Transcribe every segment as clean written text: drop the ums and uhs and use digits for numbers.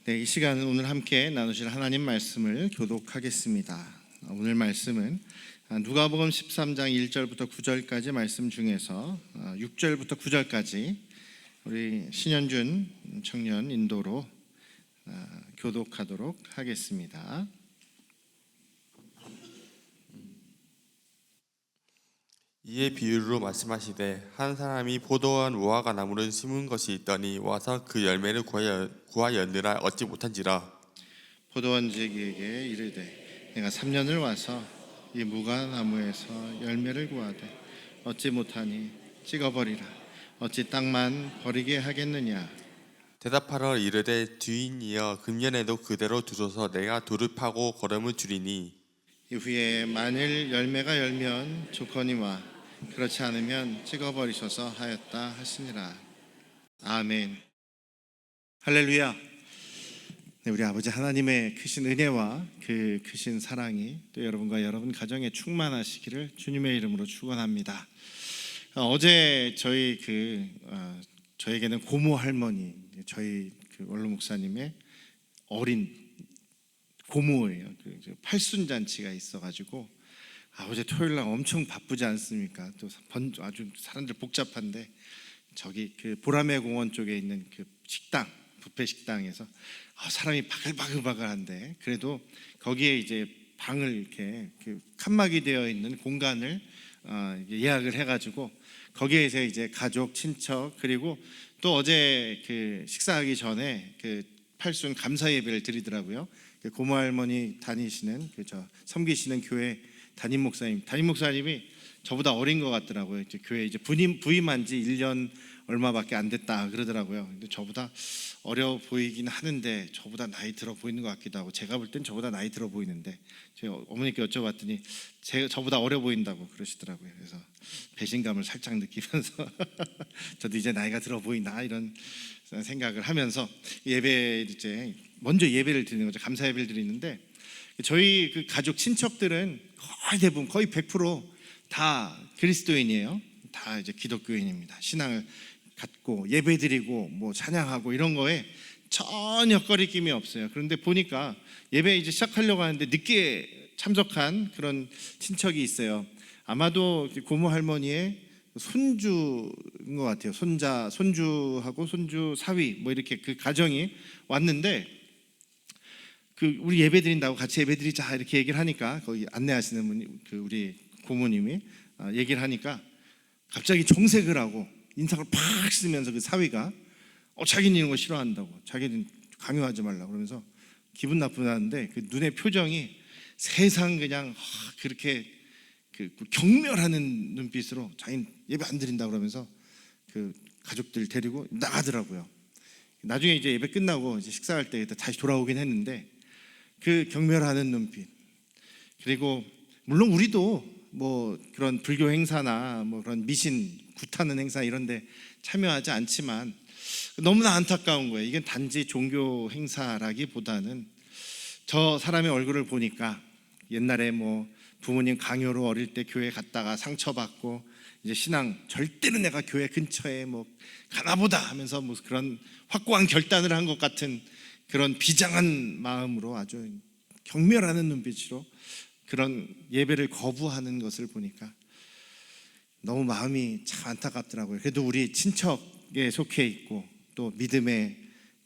네, 이 시간은 오늘 함께 나누실 하나님 말씀을 교독하겠습니다. 오늘 말씀은 누가복음 13장 1절부터 9절까지 말씀 중에서 6절부터 9절까지 우리 신현준 청년 인도로 교독하도록 하겠습니다. 이에 비유로 말씀하시되 한 사람이 포도원 무화과 나무를 심은 것이 있더니 와서 그 열매를 구하였느라 얻지 못한지라. 포도원지기에게 이르되 내가 3년을 와서 이 무화과나무에서 열매를 구하되 얻지 못하니 찍어버리라. 어찌 땅만 버리게 하겠느냐. 대답하러 이르되 주인이여 금년에도 그대로 두소서 내가 돌을 파고 거름을 줄이니. 이후에 만일 열매가 열면 좋거니와 그렇지 않으면 찍어버리소서 하였다 하시니라. 아멘. 할렐루야. 네, 우리 아버지 하나님의 크신 은혜와 그 크신 사랑이 또 여러분과 여러분 가정에 충만하시기를 주님의 이름으로 축원합니다. 어제 저에게는 고모 할머니, 저희 원로 목사님의 어린 고모예요. 팔순 잔치가 있어가지고 어제 토요일 날 엄청 바쁘지 않습니까? 또 아주 사람들 복잡한데 저기 그 보라매 공원 쪽에 있는 그 식당, 뷔페 식당에서 사람이 바글바글한데 그래도 거기에 이제 방을 이렇게 칸막이 되어 있는 공간을 예약을 해가지고 거기에서 이제 가족, 친척 그리고 또 어제 그 식사하기 전에 그 팔순 감사 예배를 드리더라고요. 고모 할머니 다니시는 섬기시는 교회 담임 목사님이 저보다 어린 것 같더라고요. 이제 교회 이제 부임한 지 1년 얼마밖에 안 됐다 그러더라고요. 근데 저보다 어려 보이긴 하는데 저보다 나이 들어 보이는 것 같기도 하고 제가 볼 땐 저보다 나이 들어 보이는데 제가 어머니께 여쭤봤더니 저보다 어려 보인다고 그러시더라고요. 그래서 배신감을 살짝 느끼면서 저도 이제 나이가 들어 보이나 이런 생각을 하면서 먼저 예배를 드리는 거죠. 감사 예배를 드리는데 저희 그 가족 친척들은 거의 100% 그리스도인이에요. 다 이제 기독교인입니다. 신앙을 갖고 예배드리고 뭐 찬양하고 이런 거에 전혀 거리낌이 없어요. 그런데 보니까 예배 이제 시작하려고 하는데 늦게 참석한 그런 친척이 있어요. 아마도 고모 할머니의 손주인 것 같아요. 손주하고 손주 사위 뭐 이렇게 그 가정이 왔는데 우리 예배 드린다고 같이 예배 드리자 이렇게 얘기를 하니까 거기 안내하시는 분이 우리 고모님이 얘기를 하니까 갑자기 정색을 하고 인상을 팍 쓰면서 그 사위가 자기는 이런 거 싫어한다고 자기는 강요하지 말라고 그러면서 기분 나쁘다는데 그 눈의 표정이 세상 그냥 그렇게 경멸하는 눈빛으로 자기는 예배 안 드린다고 그러면서 그 가족들 데리고 나가더라고요. 나중에 이제 예배 끝나고 이제 식사할 때 다시 돌아오긴 했는데 그 경멸하는 눈빛 그리고 물론 우리도 뭐 그런 불교 행사나 뭐 그런 미신 굿하는 행사 이런데 참여하지 않지만 너무나 안타까운 거예요. 이건 단지 종교 행사라기보다는 저 사람의 얼굴을 보니까 옛날에 뭐 부모님 강요로 어릴 때 교회 갔다가 상처받고 이제 신앙 절대로 내가 교회 근처에 뭐 가나보다 하면서 뭐 그런 확고한 결단을 한 것 같은 그런 비장한 마음으로 아주 경멸하는 눈빛으로 그런 예배를 거부하는 것을 보니까 너무 마음이 참 안타깝더라고요. 그래도 우리 친척에 속해 있고 또 믿음의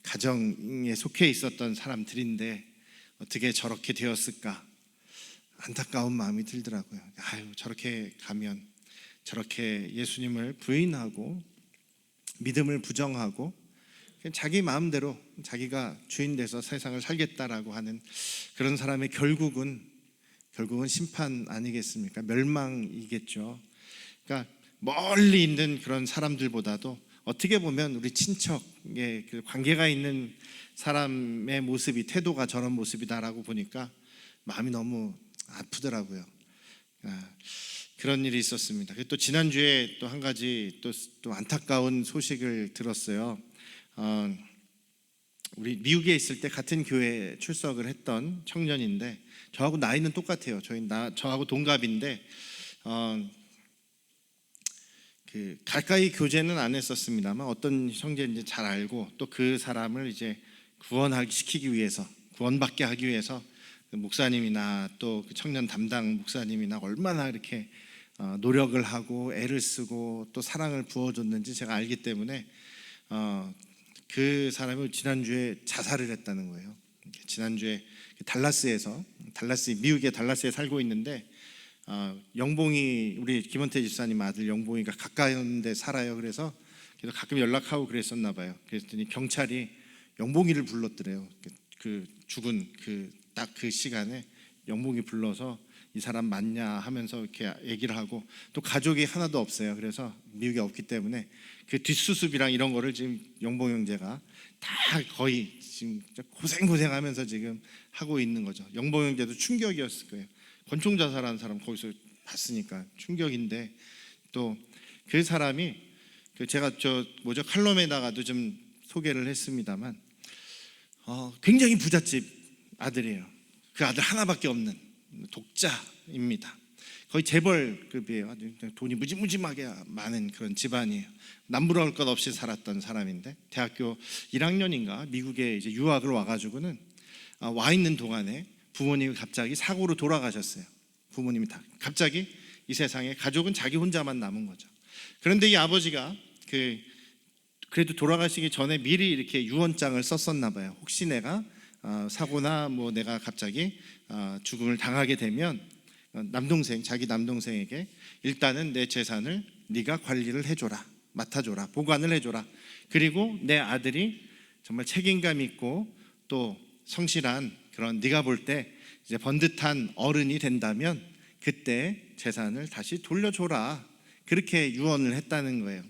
가정에 속해 있었던 사람들인데 어떻게 저렇게 되었을까 안타까운 마음이 들더라고요. 저렇게 가면 저렇게 예수님을 부인하고 믿음을 부정하고 자기 마음대로 자기가 주인 돼서 세상을 살겠다라고 하는 그런 사람의 결국은 심판 아니겠습니까? 멸망이겠죠. 그러니까 멀리 있는 그런 사람들보다도 어떻게 보면 우리 친척의 그 관계가 있는 사람의 모습이 태도가 저런 모습이다라고 보니까 마음이 너무 아프더라고요. 그런 일이 있었습니다. 또 지난주에 또 한 가지 또 안타까운 소식을 들었어요. 우리 미국에 있을 때 같은 교회에 출석을 했던 청년인데 저하고 나이는 똑같아요. 저하고 동갑인데 가까이 교제는 안 했었습니다만 어떤 형제인지 잘 알고 또 그 사람을 이제 구원시키기 위해서, 구원받게 하기 위해서 목사님이나 또 그 청년 담당 목사님이나 얼마나 이렇게 노력을 하고 애를 쓰고 또 사랑을 부어줬는지 제가 알기 때문에 그 사람이 지난주에 자살을 했다는 거예요. 지난주에 미국의 달라스에 살고 있는데 영봉이, 우리 김원태 집사님 아들 영봉이가 가까운 데 살아요. 그래서 가끔 연락하고 그랬었나 봐요. 그랬더니 경찰이 영봉이를 불렀더래요. 그 죽은 딱 그 시간에 영봉이 불러서 이 사람 맞냐 하면서 이렇게 얘기를 하고, 또 가족이 하나도 없어요. 그래서 미국에 없기 때문에 그 뒷수습이랑 이런 거를 지금 영봉 형제가 다 거의 지금 고생하면서 지금 하고 있는 거죠. 영봉 형제도 충격이었을 거예요. 권총 자살한 사람 거기서 봤으니까 충격인데, 또 그 사람이 제가 칼럼에다가도 좀 소개를 했습니다만 굉장히 부잣집 아들이에요. 그 아들 하나밖에 없는 독자입니다. 거의 재벌급이에요. 돈이 무지무지하게 많은 그런 집안이에요. 남부러울 것 없이 살았던 사람인데, 대학교 1학년인가 미국에 이제 유학을 와가지고는 와 있는 동안에 부모님이 갑자기 사고로 돌아가셨어요. 부모님이 다 갑자기 이 세상에, 가족은 자기 혼자만 남은 거죠. 그런데 이 아버지가 그래도 돌아가시기 전에 미리 이렇게 유언장을 썼었나 봐요. 혹시 내가 사고나 내가 갑자기 죽음을 당하게 되면 자기 남동생에게 일단은 내 재산을 네가 관리를 해줘라, 맡아줘라, 보관을 해줘라. 그리고 내 아들이 정말 책임감 있고 또 성실한 그런, 네가 볼 때 이제 번듯한 어른이 된다면 그때 재산을 다시 돌려줘라, 그렇게 유언을 했다는 거예요.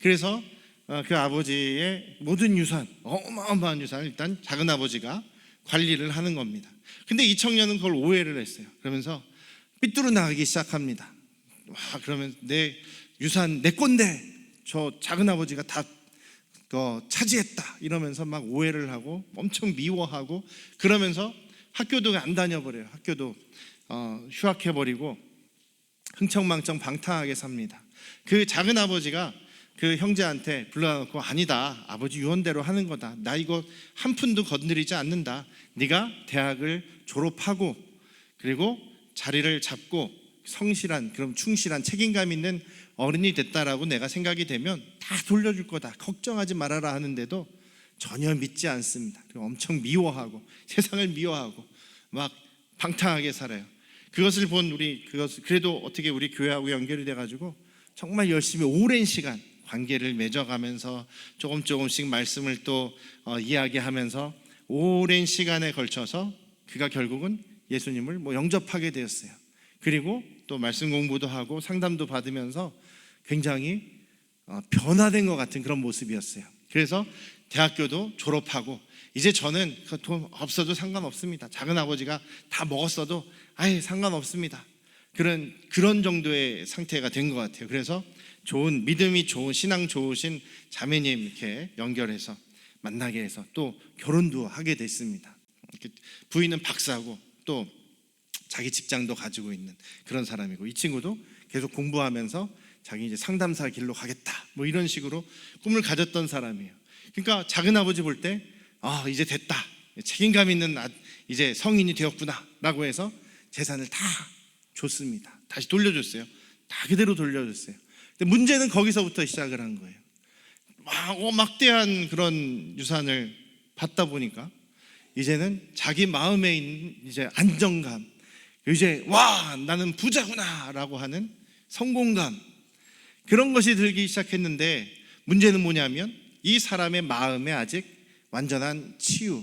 그래서 그 아버지의 모든 유산, 어마어마한 유산을 일단 작은 아버지가 관리를 하는 겁니다. 근데 이 청년은 그걸 오해를 했어요. 그러면서 삐뚤어 나가기 시작합니다. 그러면 내 유산 내 건데 저 작은 아버지가 다 차지했다 이러면서 막 오해를 하고 엄청 미워하고, 그러면서 학교도 안 다녀버려요. 학교도 휴학해버리고 흥청망청 방탕하게 삽니다. 그 작은 아버지가 그 형제한테 불러놓고, 아니다, 아버지 유언대로 하는 거다, 나 이거 한 푼도 건드리지 않는다, 네가 대학을 졸업하고 그리고 자리를 잡고 성실한, 그럼 충실한 책임감 있는 어른이 됐다라고 내가 생각이 되면 다 돌려줄 거다, 걱정하지 말아라 하는데도 전혀 믿지 않습니다. 그리고 엄청 미워하고 세상을 미워하고 막 방탕하게 살아요. 그것을 본 그래도 어떻게 우리 교회하고 연결이 돼가지고 정말 열심히 오랜 시간 관계를 맺어가면서 조금씩 말씀을 또 이야기하면서 오랜 시간에 걸쳐서 그가 결국은 예수님을 영접하게 되었어요. 그리고 또 말씀 공부도 하고 상담도 받으면서 굉장히 변화된 것 같은 그런 모습이었어요. 그래서 대학교도 졸업하고, 이제 저는 돈 없어도 상관없습니다, 작은 아버지가 다 먹었어도 아예 상관없습니다, 그런 정도의 상태가 된 것 같아요. 그래서 좋은, 믿음이 좋은, 신앙 좋으신 자매님 이렇게 연결해서 만나게 해서 또 결혼도 하게 됐습니다. 부인은 박사고 또 자기 직장도 가지고 있는 그런 사람이고, 이 친구도 계속 공부하면서 자기 이제 상담사 길로 가겠다 이런 식으로 꿈을 가졌던 사람이에요. 그러니까 작은 아버지 볼 때 이제 됐다, 책임감 있는 이제 성인이 되었구나 라고 해서 재산을 다 줬습니다. 다시 돌려줬어요. 다 그대로 돌려줬어요. 근데 문제는 거기서부터 시작을 한 거예요. 막대한 그런 유산을 받다 보니까 이제는 자기 마음에 있는 이제 안정감, 이제 나는 부자구나 라고 하는 성공감, 그런 것이 들기 시작했는데, 문제는 뭐냐면 이 사람의 마음에 아직 완전한 치유,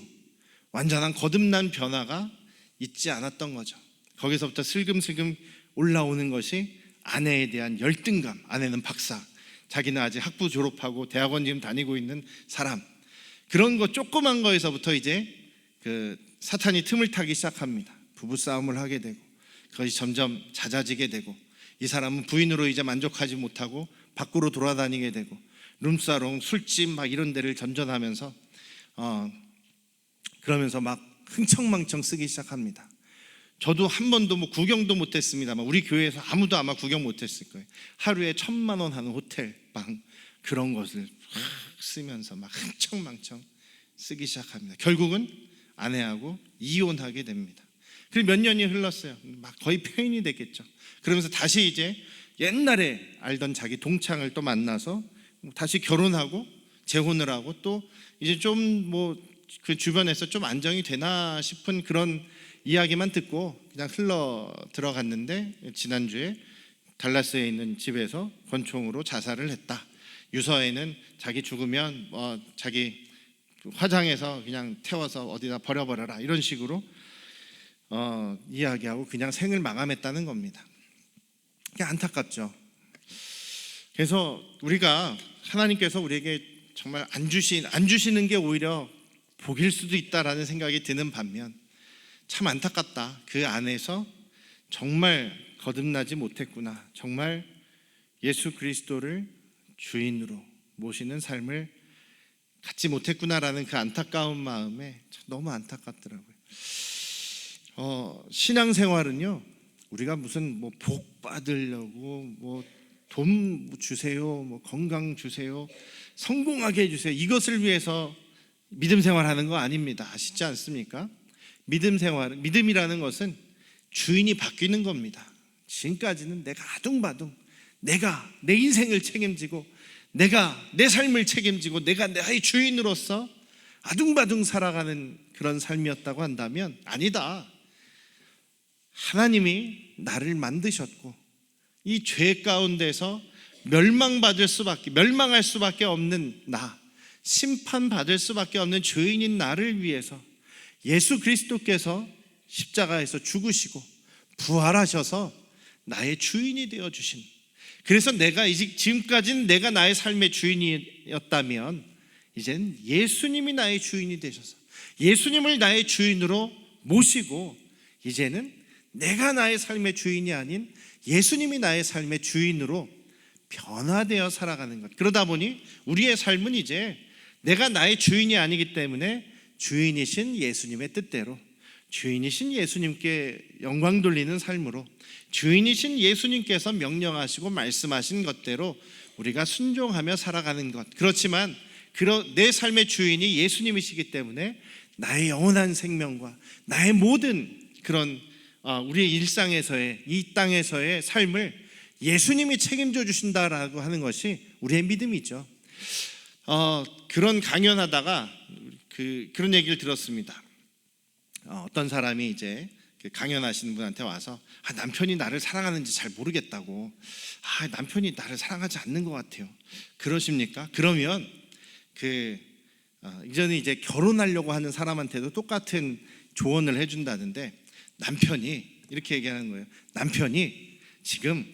완전한 거듭난 변화가 있지 않았던 거죠. 거기서부터 슬금슬금 올라오는 것이 아내에 대한 열등감. 아내는 박사, 자기는 아직 학부 졸업하고 대학원 지금 다니고 있는 사람, 그런 거 조그만 거에서부터 이제 사탄이 틈을 타기 시작합니다. 부부싸움을 하게 되고 그것이 점점 잦아지게 되고, 이 사람은 부인으로 이제 만족하지 못하고 밖으로 돌아다니게 되고 룸사롱, 술집 이런 데를 전전하면서 그러면서 막 흥청망청 쓰기 시작합니다. 저도 한 번도 구경도 못했습니다만 우리 교회에서 아무도 아마 구경 못했을 거예요. 하루에 1,000만 원 하는 호텔 방, 그런 것을 쓰면서 막 흥청망청 쓰기 시작합니다. 결국은 아내하고 이혼하게 됩니다. 그리고 몇 년이 흘렀어요. 막 거의 폐인이 됐겠죠. 그러면서 다시 이제 옛날에 알던 자기 동창을 또 만나서 다시 결혼하고 재혼을 하고 또 이제 좀 뭐 그 주변에서 좀 안정이 되나 싶은 그런 이야기만 듣고 그냥 흘러 들어갔는데 지난주에 달라스에 있는 집에서 권총으로 자살을 했다. 유서에는 자기 죽으면 자기 화장해서 그냥 태워서 어디다 버려버려라 이런 식으로 이야기하고 그냥 생을 마감했다는 겁니다. 그게 안타깝죠. 그래서 우리가 하나님께서 우리에게 정말 안 주시는 게 오히려 복일 수도 있다라는 생각이 드는 반면 참 안타깝다. 그 안에서 정말 거듭나지 못했구나. 정말 예수 그리스도를 주인으로 모시는 삶을 갖지 못했구나라는 그 안타까운 마음에 너무 안타깝더라고요. 신앙생활은요, 우리가 무슨 뭐 복 받으려고 뭐 돈 주세요, 뭐 건강 주세요, 성공하게 해주세요, 이것을 위해서 믿음 생활하는 거 아닙니다. 아시지 않습니까? 믿음이라는 것은 주인이 바뀌는 겁니다. 지금까지는 내가 아둥바둥 내가 내 인생을 책임지고 내가 내 삶을 책임지고 내가 나의 주인으로서 아둥바둥 살아가는 그런 삶이었다고 한다면 아니다. 하나님이 나를 만드셨고 이 죄 가운데서 멸망할 수밖에 없는 나, 심판받을 수밖에 없는 죄인인 나를 위해서 예수 그리스도께서 십자가에서 죽으시고 부활하셔서 나의 주인이 되어주신, 그래서 내가 지금까지는 내가 나의 삶의 주인이었다면 이제는 예수님이 나의 주인이 되셔서 예수님을 나의 주인으로 모시고 이제는 내가 나의 삶의 주인이 아닌 예수님이 나의 삶의 주인으로 변화되어 살아가는 것. 그러다 보니 우리의 삶은 이제 내가 나의 주인이 아니기 때문에 주인이신 예수님의 뜻대로, 주인이신 예수님께 영광 돌리는 삶으로, 주인이신 예수님께서 명령하시고 말씀하신 것대로 우리가 순종하며 살아가는 것. 그렇지만 내 삶의 주인이 예수님이시기 때문에 나의 영원한 생명과 나의 모든 그런 우리의 일상에서의 이 땅에서의 삶을 예수님이 책임져 주신다라고 하는 것이 우리의 믿음이죠. 그런 강연하다가 그런 얘기를 들었습니다. 어떤 사람이 이제 강연하시는 분한테 와서 남편이 나를 사랑하는지 잘 모르겠다고, 남편이 나를 사랑하지 않는 것 같아요. 그러십니까? 그러면 이전에 이제 결혼하려고 하는 사람한테도 똑같은 조언을 해준다는데, 남편이 이렇게 얘기하는 거예요. 남편이 지금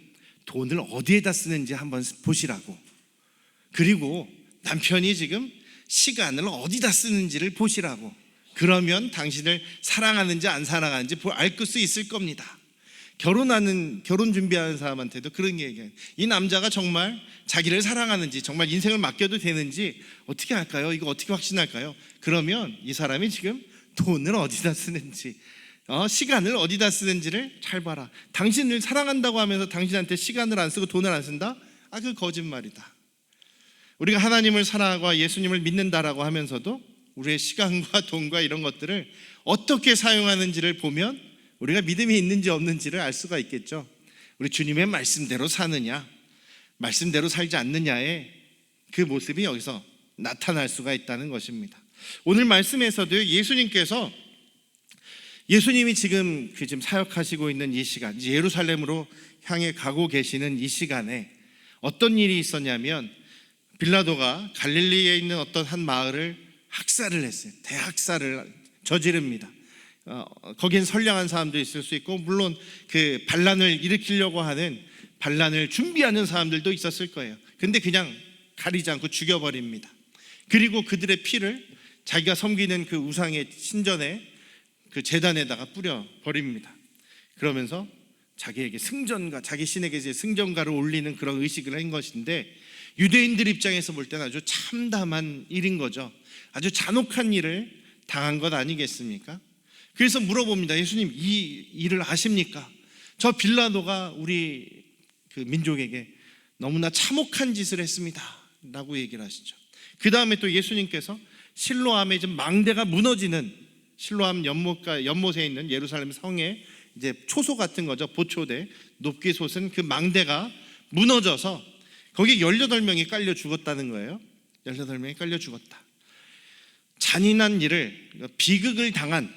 돈을 어디에다 쓰는지 한번 보시라고. 그리고 남편이 지금 시간을 어디다 쓰는지를 보시라고. 그러면 당신을 사랑하는지 안 사랑하는지 알 수 있을 겁니다. 결혼 준비하는 사람한테도 그런 얘기예요. 이 남자가 정말 자기를 사랑하는지, 정말 인생을 맡겨도 되는지 어떻게 할까요? 이거 어떻게 확신할까요? 그러면 이 사람이 지금 돈을 어디다 쓰는지, 시간을 어디다 쓰는지를 잘 봐라. 당신을 사랑한다고 하면서 당신한테 시간을 안 쓰고 돈을 안 쓴다? 그 거짓말이다. 우리가 하나님을 사랑하고 예수님을 믿는다라고 하면서도 우리의 시간과 돈과 이런 것들을 어떻게 사용하는지를 보면 우리가 믿음이 있는지 없는지를 알 수가 있겠죠. 우리 주님의 말씀대로 사느냐, 말씀대로 살지 않느냐의 그 모습이 여기서 나타날 수가 있다는 것입니다. 오늘 말씀에서도 예수님이 지금 사역하시고 있는 이 시간, 이제 예루살렘으로 향해 가고 계시는 이 시간에 어떤 일이 있었냐면, 빌라도가 갈릴리에 있는 어떤 한 마을을 학살을 했어요. 대학살을 저지릅니다. 거긴 선량한 사람도 있을 수 있고, 물론 그 반란을 일으키려고 하는, 반란을 준비하는 사람들도 있었을 거예요. 근데 그냥 가리지 않고 죽여버립니다. 그리고 그들의 피를 자기가 섬기는 그 우상의 신전에, 그 제단에다가 뿌려 버립니다. 그러면서 자기에게 자기 신에게 승전가를 올리는 그런 의식을 한 것인데, 유대인들 입장에서 볼 때는 아주 참담한 일인 거죠. 아주 잔혹한 일을 당한 것 아니겠습니까? 그래서 물어봅니다. 예수님, 이 일을 아십니까? 저 빌라도가 우리 그 민족에게 너무나 참혹한 짓을 했습니다 라고 얘기를 하시죠. 그 다음에 또 예수님께서 실로암에 이제 망대가 무너지는, 실로암 연못에 있는 예루살렘 성에 이제 초소 같은 거죠. 보초대 높게 솟은 그 망대가 무너져서 거기에 18명이 깔려 죽었다는 거예요. 18명이 깔려 죽었다. 잔인한 일을, 비극을 당한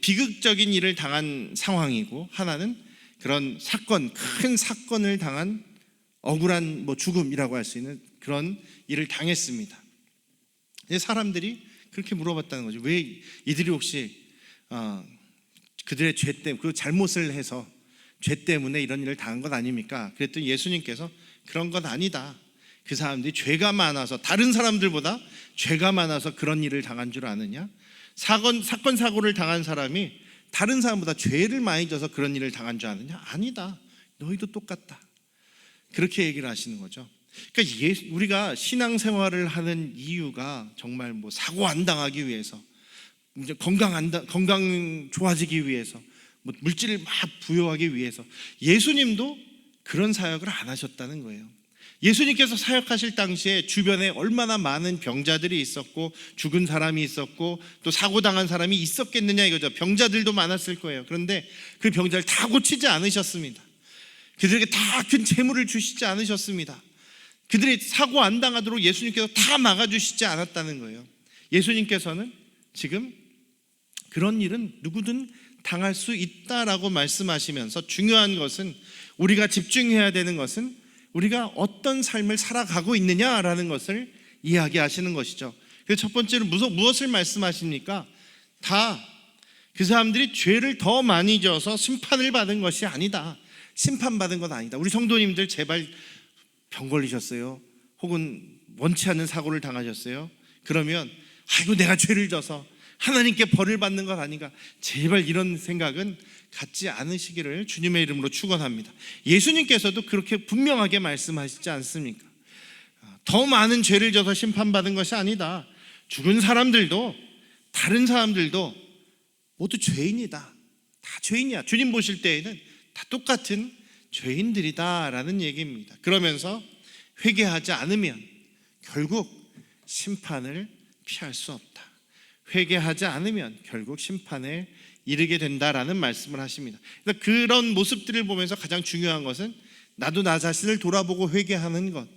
비극적인 일을 당한 상황이고, 하나는 그런 사건, 큰 사건을 당한 억울한 죽음이라고 할 수 있는 그런 일을 당했습니다. 사람들이 그렇게 물어봤다는 거죠. 왜 이들이 혹시 그들의 죄 때문에, 그 잘못을 해서 죄 때문에 이런 일을 당한 것 아닙니까? 그랬더니 예수님께서 그런 건 아니다. 그 사람들이 죄가 많아서, 다른 사람들보다 죄가 많아서 그런 일을 당한 줄 아느냐? 사건 사고를 당한 사람이 다른 사람보다 죄를 많이 져서 그런 일을 당한 줄 아느냐? 아니다. 너희도 똑같다. 그렇게 얘기를 하시는 거죠. 그러니까 우리가 신앙생활을 하는 이유가 정말 사고 안 당하기 위해서, 이제 건강 좋아지기 위해서, 물질을 막 부여하기 위해서, 예수님도 그런 사역을 안 하셨다는 거예요. 예수님께서 사역하실 당시에 주변에 얼마나 많은 병자들이 있었고, 죽은 사람이 있었고, 또 사고당한 사람이 있었겠느냐 이거죠. 병자들도 많았을 거예요. 그런데 그 병자를 다 고치지 않으셨습니다. 그들에게 다 큰 재물을 주시지 않으셨습니다. 그들이 사고 안 당하도록 예수님께서 다 막아주시지 않았다는 거예요. 예수님께서는 지금 그런 일은 누구든 당할 수 있다라고 말씀하시면서, 중요한 것은, 우리가 집중해야 되는 것은 우리가 어떤 삶을 살아가고 있느냐라는 것을 이야기하시는 것이죠. 그래서 첫 번째로 무엇을 말씀하십니까? 다 그 사람들이 죄를 더 많이 져서 심판을 받은 것이 아니다. 심판받은 건 아니다. 우리 성도님들 제발 병 걸리셨어요? 혹은 원치 않는 사고를 당하셨어요? 그러면 아이고 내가 죄를 져서 하나님께 벌을 받는 것 아닌가? 제발 이런 생각은 갖지 않으시기를 주님의 이름으로 축원합니다. 예수님께서도 그렇게 분명하게 말씀하시지 않습니까? 더 많은 죄를 져서 심판받은 것이 아니다. 죽은 사람들도 다른 사람들도 모두 죄인이다. 다 죄인이야. 주님 보실 때에는 다 똑같은 죄인들이다라는 얘기입니다. 그러면서 회개하지 않으면 결국 심판을 피할 수 없다. 회개하지 않으면 결국 심판에 이르게 된다라는 말씀을 하십니다. 그런 모습들을 보면서 가장 중요한 것은 나도 나 자신을 돌아보고 회개하는 것,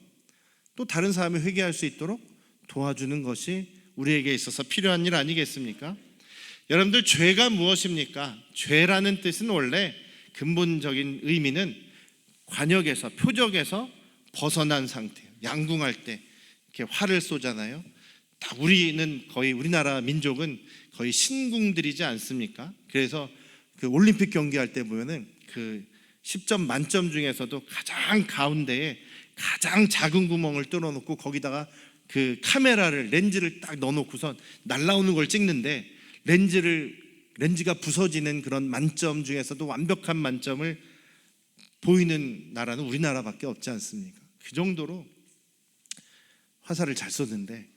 또 다른 사람이 회개할 수 있도록 도와주는 것이 우리에게 있어서 필요한 일 아니겠습니까? 여러분들, 죄가 무엇입니까? 죄라는 뜻은 원래 근본적인 의미는 관역에서, 표적에서 벗어난 상태예요. 양궁할 때 이렇게 활을 쏘잖아요. 우리나라 민족은 거의 신궁들이지 않습니까? 그래서 그 올림픽 경기할 때 보면은 그 10점 만점 중에서도 가장 가운데에 가장 작은 구멍을 뚫어놓고 거기다가 그 렌즈를 딱 넣어놓고선 날라오는 걸 찍는데, 렌즈가 부서지는 그런 만점 중에서도 완벽한 만점을 보이는 나라는 우리나라밖에 없지 않습니까? 그 정도로 화살을 잘 쏘는데,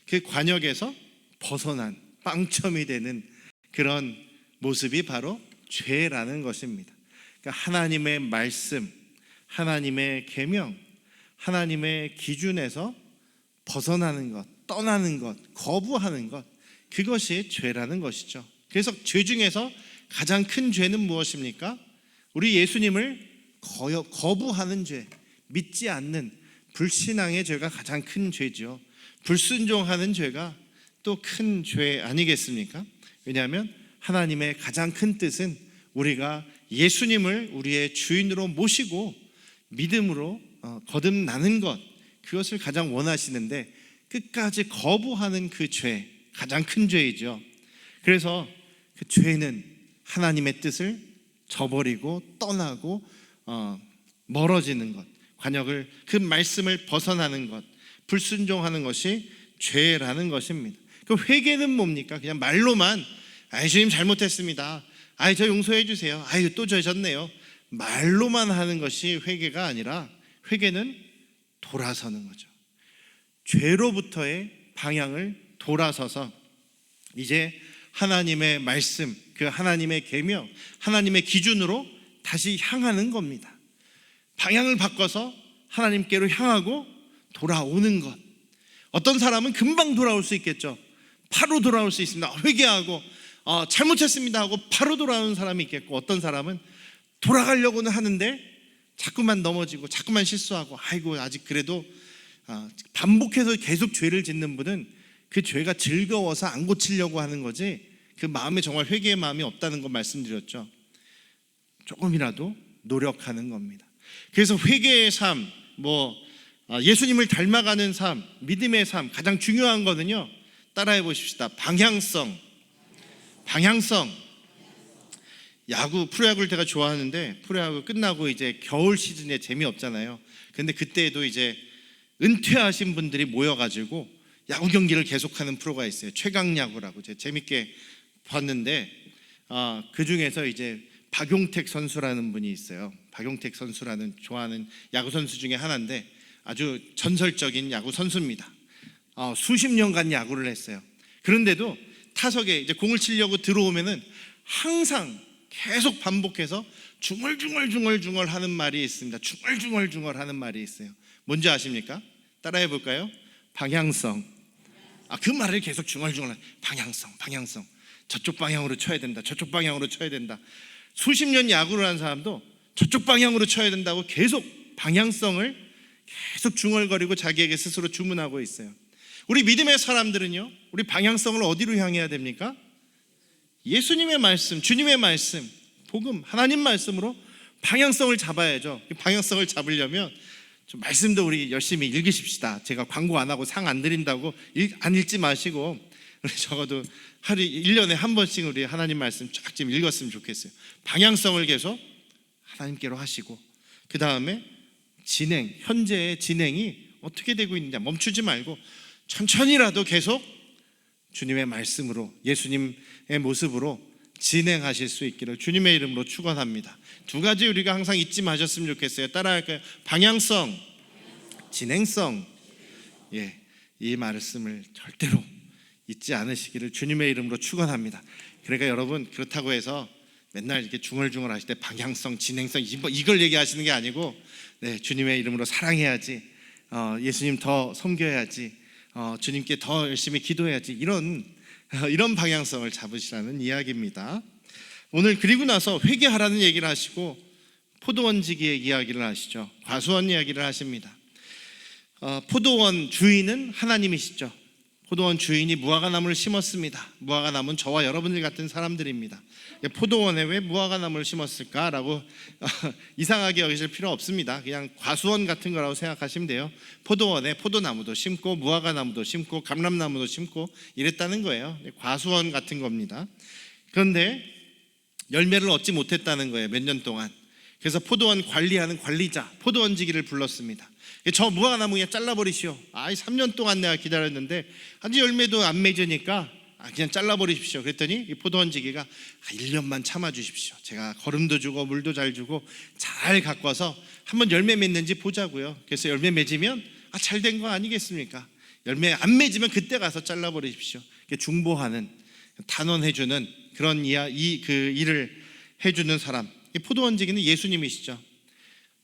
그 관역에서 벗어난 빵점이 되는 그런 모습이 바로 죄라는 것입니다. 그러니까 하나님의 말씀, 하나님의 계명, 하나님의 기준에서 벗어나는 것, 떠나는 것, 거부하는 것, 그것이 죄라는 것이죠. 그래서 죄 중에서 가장 큰 죄는 무엇입니까? 우리 예수님을 거부하는 죄, 믿지 않는 불신앙의 죄가 가장 큰 죄죠. 불순종하는 죄가 또 큰 죄 아니겠습니까? 왜냐하면 하나님의 가장 큰 뜻은 우리가 예수님을 우리의 주인으로 모시고 믿음으로 거듭나는 것, 그것을 가장 원하시는데 끝까지 거부하는 그 죄, 가장 큰 죄이죠. 그래서 그 죄는 하나님의 뜻을 저버리고 떠나고 멀어지는 것, 그 말씀을 벗어나는 것, 불순종하는 것이 죄라는 것입니다. 그 회개는 뭡니까? 그냥 말로만 주님 잘못했습니다. 저 용서해 주세요. 또 저졌네요. 말로만 하는 것이 회개가 아니라, 회개는 돌아서는 거죠. 죄로부터의 방향을 돌아서서 이제 하나님의 말씀, 그 하나님의 계명, 하나님의 기준으로 다시 향하는 겁니다. 방향을 바꿔서 하나님께로 향하고 돌아오는 것. 어떤 사람은 금방 돌아올 수 있겠죠. 바로 돌아올 수 있습니다. 회개하고 잘못했습니다 하고 바로 돌아오는 사람이 있겠고, 어떤 사람은 돌아가려고는 하는데 자꾸만 넘어지고 자꾸만 실수하고, 아이고 아직 그래도 반복해서 계속 죄를 짓는 분은 그 죄가 즐거워서 안 고치려고 하는 거지, 그 마음에 정말 회개의 마음이 없다는 거 말씀드렸죠. 조금이라도 노력하는 겁니다. 그래서 회개의 삶, 예수님을 닮아가는 삶, 믿음의 삶, 가장 중요한 거는요, 따라해 보십시다. 방향성. 야구, 프로야구를 제가 좋아하는데, 프로야구 끝나고 이제 겨울 시즌에 재미없잖아요. 근데 그때에도 이제 은퇴하신 분들이 모여가지고 야구 경기를 계속하는 프로가 있어요. 최강야구라고. 제가 재밌게 봤는데, 그 중에서 이제 박용택 선수라는 분이 있어요. 박용택 선수라는 좋아하는 야구 선수 중에 하나인데 아주 전설적인 야구 선수입니다. 수십 년간 야구를 했어요. 그런데도 타석에 이제 공을 치려고 들어오면은 항상 계속 반복해서 중얼중얼 하는 말이 있습니다. 중얼중얼 하는 말이 있어요. 뭔지 아십니까? 따라해 볼까요? 방향성. 그 말을 계속 중얼중얼, 방향성. 저쪽 방향으로 쳐야 된다. 저쪽 방향으로 쳐야 된다. 수십 년 야구를 한 사람도 저쪽 방향으로 쳐야 된다고 계속 방향성을 계속 중얼거리고 자기에게 스스로 주문하고 있어요. 우리 믿음의 사람들은요, 우리 방향성을 어디로 향해야 됩니까? 예수님의 말씀, 주님의 말씀, 복음, 하나님 말씀으로 방향성을 잡아야죠. 방향성을 잡으려면 좀 말씀도 우리 열심히 읽으십시다. 제가 광고 안 하고 상 안 드린다고 안 읽지 마시고, 우리 적어도 하루 1년에 한 번씩 우리 하나님 말씀 쫙 좀 읽었으면 좋겠어요. 방향성을 계속 하나님께로 하시고, 그 다음에 현재의 진행이 어떻게 되고 있느냐 멈추지 말고 천천히라도 계속 주님의 말씀으로, 예수님의 모습으로 진행하실 수 있기를 주님의 이름으로 축원합니다. 두 가지 우리가 항상 잊지 마셨으면 좋겠어요. 따라할까요? 방향성, 진행성. 이 말씀을 절대로 잊지 않으시기를 주님의 이름으로 축원합니다. 그러니까 여러분, 그렇다고 해서 맨날 이렇게 중얼중얼 하실 때 방향성, 진행성 이걸 얘기하시는 게 아니고, 주님의 이름으로 사랑해야지, 예수님 더 섬겨야지, 주님께 더 열심히 기도해야지, 이런 방향성을 잡으시라는 이야기입니다. 오늘 그리고 나서 회개하라는 얘기를 하시고 포도원지기의 이야기를 하시죠. 과수원 이야기를 하십니다. 포도원 주인은 하나님이시죠. 포도원 주인이 무화과나무를 심었습니다. 무화과나무는 저와 여러분들 같은 사람들입니다. 포도원에 왜 무화과나무를 심었을까라고 이상하게 여기실 필요 없습니다. 그냥 과수원 같은 거라고 생각하시면 돼요. 포도원에 포도나무도 심고 무화과나무도 심고 감람나무도 심고 이랬다는 거예요. 과수원 같은 겁니다. 그런데 열매를 얻지 못했다는 거예요. 몇 년 동안. 그래서 포도원 관리하는 관리자, 포도원지기를 불렀습니다. 저 무화과나무 그냥 잘라버리시오. 3년 동안 내가 기다렸는데 아직 열매도 안 맺으니까 그냥 잘라버리십시오. 그랬더니 이 포도원지기가 1년만 참아주십시오. 제가 거름도 주고 물도 잘 주고 잘 가꿔서 한번 열매 맺는지 보자고요. 그래서 열매 맺으면 잘 된 거 아니겠습니까? 열매 안 맺으면 그때 가서 잘라버리십시오. 중보하는, 단언해주는 그런 일을 해주는 사람, 이 포도원지기는 예수님이시죠.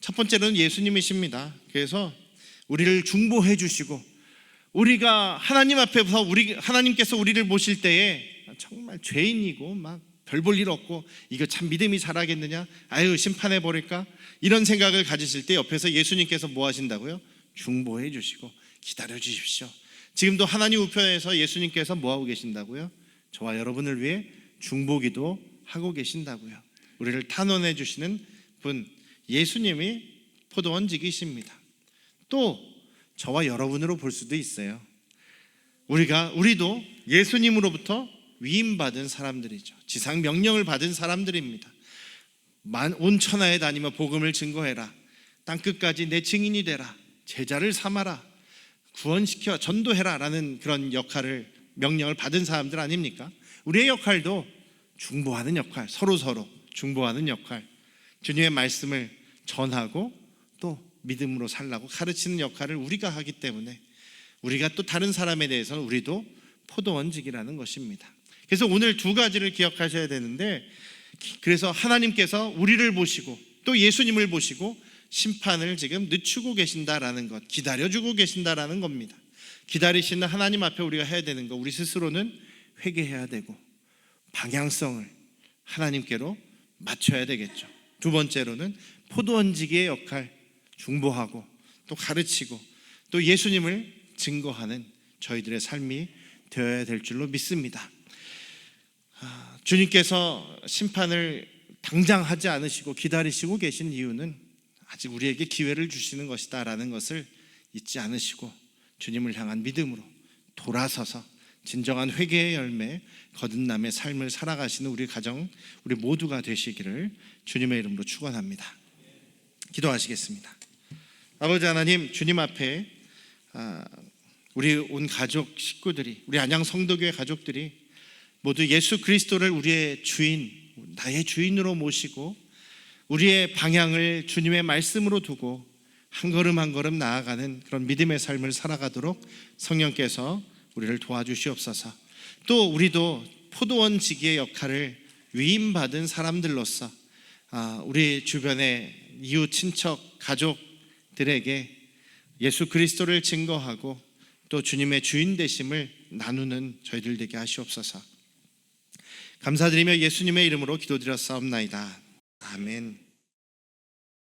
첫 번째로는 예수님이십니다. 그래서 우리를 중보해 주시고, 우리가 하나님 앞에서 하나님께서 우리를 보실 때에 정말 죄인이고 막 별 볼 일 없고 이거 참 믿음이 잘하겠느냐, 심판해 버릴까, 이런 생각을 가지실 때 옆에서 예수님께서 뭐 하신다고요? 중보해 주시고 기다려 주십시오. 지금도 하나님 우편에서 예수님께서 뭐 하고 계신다고요? 저와 여러분을 위해 중보기도 하고 계신다고요. 우리를 탄원해 주시는 분, 예수님이 포도원지기십니다. 또 저와 여러분으로 볼 수도 있어요. 우리도 예수님으로부터 위임받은 사람들이죠. 지상 명령을 받은 사람들입니다. 온 천하에 다니며 복음을 증거해라, 땅끝까지 내 증인이 되라, 제자를 삼아라, 구원시켜 전도해라 라는 그런 명령을 받은 사람들 아닙니까? 우리의 역할도 중보하는 역할, 서로 중보하는 역할, 주님의 말씀을 전하고 또 믿음으로 살라고 가르치는 역할을 우리가 하기 때문에 우리가 또 다른 사람에 대해서는 우리도 포도원지기라는 것입니다. 그래서 오늘 두 가지를 기억하셔야 되는데, 그래서 하나님께서 우리를 보시고 또 예수님을 보시고 심판을 지금 늦추고 계신다라는 것, 기다려주고 계신다라는 겁니다. 기다리시는 하나님 앞에 우리가 해야 되는 거, 우리 스스로는 회개해야 되고 방향성을 하나님께로 맞춰야 되겠죠. 두 번째로는 포도원지기의 역할 중보하고 또 가르치고 또 예수님을 증거하는 저희들의 삶이 되어야 될 줄로 믿습니다. 주님께서 심판을 당장 하지 않으시고 기다리시고 계신 이유는 아직 우리에게 기회를 주시는 것이다라는 것을 잊지 않으시고 주님을 향한 믿음으로 돌아서서 진정한 회개의 열매, 거듭남의 삶을 살아가시는 우리 가정, 우리 모두가 되시기를 주님의 이름으로 축원합니다. 기도하시겠습니다. 아버지 하나님, 주님 앞에 우리 온 가족 식구들이, 우리 안양 성도교회 가족들이 모두 예수 그리스도를 우리의 주인, 나의 주인으로 모시고 우리의 방향을 주님의 말씀으로 두고 한 걸음 한 걸음 나아가는 그런 믿음의 삶을 살아가도록 성령께서 우리를 도와주시옵소서. 또 우리도 포도원지기의 역할을 위임받은 사람들로서 우리 주변의 이웃, 친척, 가족들에게 예수 그리스도를 증거하고 또 주님의 주인 되심을 나누는 저희들 되게 하시옵소서. 감사드리며 예수님의 이름으로 기도드렸사옵나이다. 아멘.